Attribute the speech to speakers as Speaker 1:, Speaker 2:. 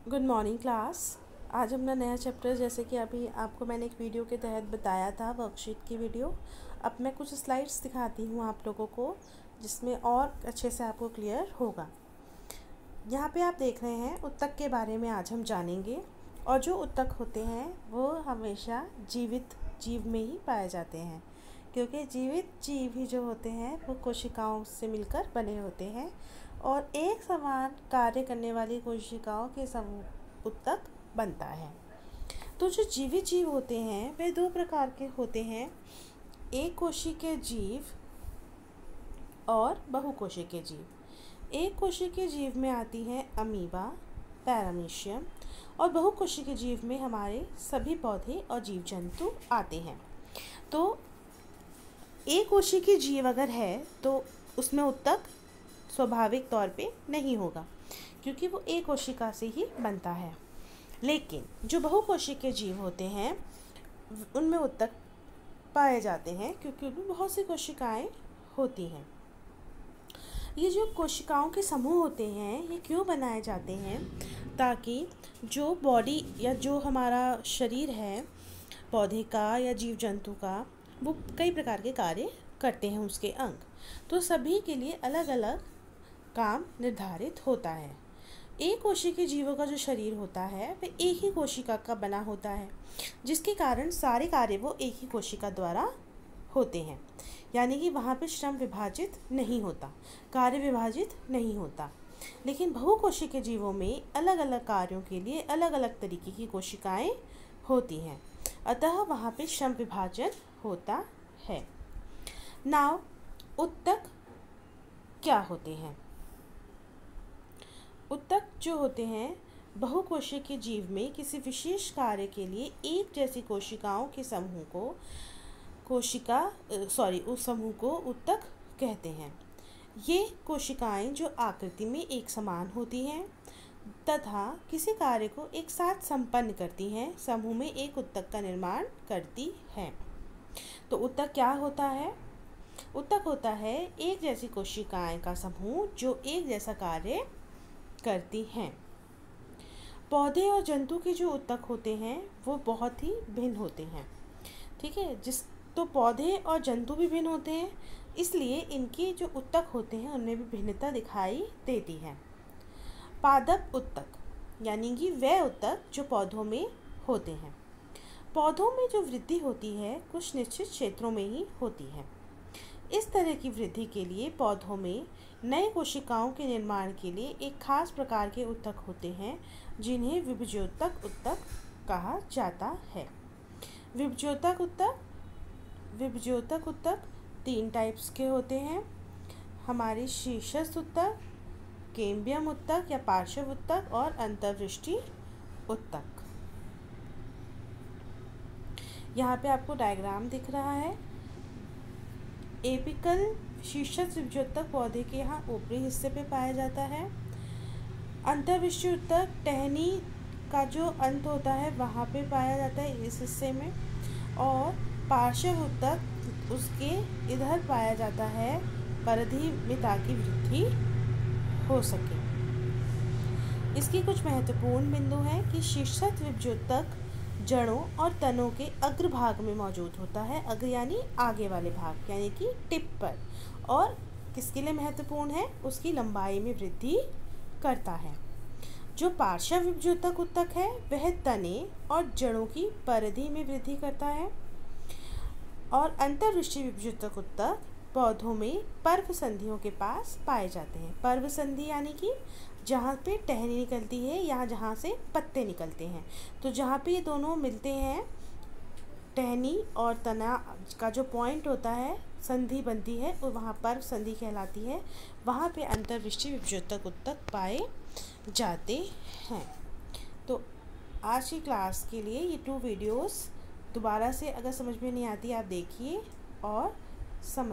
Speaker 1: Good morning class. आज अपना नया चैप्टर, जैसे कि अभी आपको मैंने एक वीडियो के तहत बताया था, वर्कशीट की वीडियो। अब मैं कुछ स्लाइड्स दिखाती हूँ आप लोगों को, जिसमें और अच्छे से आपको क्लियर होगा। यहाँ पे आप देख रहे हैं उत्तक के बारे में आज हम जानेंगे। और जो उत्तक होते हैं वो हमेशा जीवित जीव में ही पाए जाते हैं, क्योंकि जीवित जीव ही जो होते हैं वो कोशिकाओं से मिलकर बने होते हैं और एक समान कार्य करने वाली कोशिकाओं के समूह उत्तक बनता है। तो जो जीवित जीव होते हैं वे दो प्रकार के होते हैं, एक कोशिकीय जीव और बहुकोशिकीय जीव। एक कोशिकीय जीव में आती हैं अमीबा, पैरामीशियम, और बहुकोशिकीय जीव में हमारे सभी पौधे और जीव जंतु आते हैं। तो एक कोशिकीय जीव अगर है तो उसमें उत्तक स्वाभाविक तौर पे नहीं होगा, क्योंकि वो एक कोशिका से ही बनता है। लेकिन जो बहुकोशिकीय जीव होते हैं उनमें उत्तक पाए जाते हैं, क्योंकि उनमें बहुत सी कोशिकाएं होती हैं। ये जो कोशिकाओं के समूह होते हैं ये क्यों बनाए जाते हैं? ताकि जो बॉडी या जो हमारा शरीर है पौधे का या जीव जंतु का, वो कई प्रकार के कार्य करते हैं उसके अंग, तो सभी के लिए अलग अलग काम निर्धारित होता है। एक कोशिकीय जीवों का जो शरीर होता है वह एक ही कोशिका का बना होता है, जिसके कारण सारे कार्य वो एक ही कोशिका द्वारा होते हैं। यानी कि वहाँ पे श्रम विभाजित नहीं होता, कार्य विभाजित नहीं होता। लेकिन बहुकोशिकीय जीवों में अलग अलग कार्यों के लिए अलग अलग तरीके की कोशिकाएं होती हैं, अतः वहाँ पे श्रम विभाजन होता है। नाउ उत्तक क्या होते हैं? उत्तक जो होते हैं बहुकोशिकीय जीव में किसी विशेष कार्य के लिए एक जैसी कोशिकाओं के समूह को उस समूह को उत्तक कहते हैं। ये कोशिकाएं जो आकृति में एक समान होती हैं तथा किसी कार्य को एक साथ संपन्न करती हैं, समूह में एक उत्तक का निर्माण करती हैं। तो उत्तक क्या होता है? उत्तक होता है एक जैसी कोशिकाएं का समूह जो एक जैसा कार्य करती हैं। पौधे और जंतु के जो उत्तक होते हैं वो बहुत ही भिन्न होते हैं, ठीक है। तो पौधे और जंतु भी भिन्न होते हैं, इसलिए इनके जो उत्तक होते हैं उनमें भी भिन्नता दिखाई देती है। पादप उत्तक यानी कि वह उत्तक जो पौधों में होते हैं। पौधों में जो वृद्धि होती है कुछ निश्चित क्षेत्रों में ही होती है। इस तरह की वृद्धि के लिए पौधों में नए कोशिकाओं के निर्माण के लिए एक खास प्रकार के उत्तक होते हैं, जिन्हें विभज्योतक उत्तक कहा जाता है। विभज्योतक उत्तक 3 टाइप्स के होते हैं। हमारी शीर्षस्थ उत्तक, कैम्बियम उत्तक या पार्श्व उत्तक और अंतर्वृष्टि उत्तक। यहाँ पे आपको डायग्राम दिख रहा है। एपिकल शीर्षस्थ विभज्योतक पौधे के यहाँ ऊपरी हिस्से पे पाया जाता है। अंतर्वृष्टि उत्तक टहनी का जो अंत होता है वहाँ पे पाया जाता है, इस हिस्से में। और पार्श्व उत्तक उसके इधर पाया जाता है परिधि में, ताकि वृद्धि हो सके। इसकी कुछ महत्वपूर्ण बिंदु हैं कि शीर्षस्थ विभज्योतक जड़ों और तनों के अग्र भाग में मौजूद होता है। अग्र यानी आगे वाले भाग, यानी कि टिप पर। और किसके लिए महत्वपूर्ण है? उसकी लंबाई में वृद्धि करता है। जो पार्श्व विभज्योतक उत्तक है वह तने और जड़ों की परिधि में वृद्धि करता है। और अंतर्वृष्टि विभज्योतक उत्तक पौधों में पर्व संधियों के पास पाए जाते हैं। पर्व संधि यानी कि जहाँ पे टहनी निकलती है या जहाँ से पत्ते निकलते हैं, तो जहाँ पे ये दोनों मिलते हैं, टहनी और तना का जो पॉइंट होता है, संधि बनती है, और वहाँ पर्व संधि कहलाती है। वहाँ पे अंतर्वृष्टि विभज्योतक उत्तक पाए जाते हैं। तो आज की क्लास के लिए ये 2 वीडियोस दोबारा से अगर समझ में नहीं आती आप देखिए और समझ